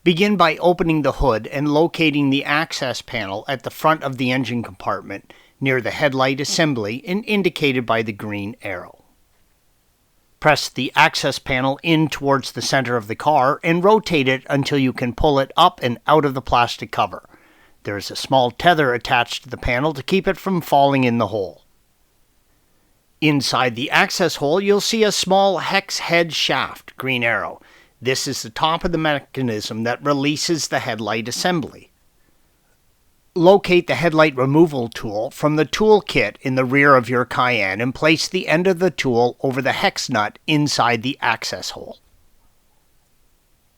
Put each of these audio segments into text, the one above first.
Begin by opening the hood and locating the access panel at the front of the engine compartment near the headlight assembly and indicated by the green arrow. Press the access panel in towards the center of the car and rotate it until you can pull it up and out of the plastic cover. There is a small tether attached to the panel to keep it from falling in the hole. Inside the access hole, you'll see a small hex head shaft, green arrow. This is the top of the mechanism that releases the headlight assembly. Locate the headlight removal tool from the tool kit in the rear of your Cayenne and place the end of the tool over the hex nut inside the access hole.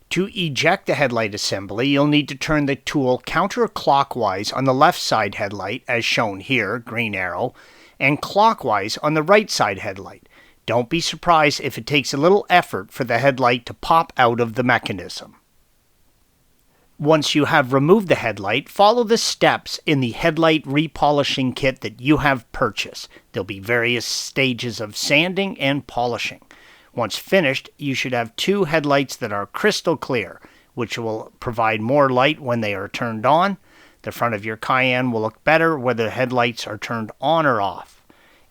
To eject the headlight assembly, you'll need to turn the tool counterclockwise on the left side headlight, as shown here, green arrow, and clockwise on the right side headlight. Don't be surprised if it takes a little effort for the headlight to pop out of the mechanism. Once you have removed the headlight, follow the steps in the headlight repolishing kit that you have purchased. There'll be various stages of sanding and polishing. Once finished, you should have two headlights that are crystal clear, which will provide more light when they are turned on. The front of your Cayenne will look better whether the headlights are turned on or off.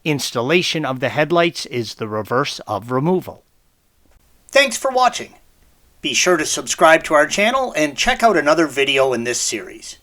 Installation of the headlights is the reverse of removal. Thanks for watching. Be sure to subscribe to our channel and check out another video in this series.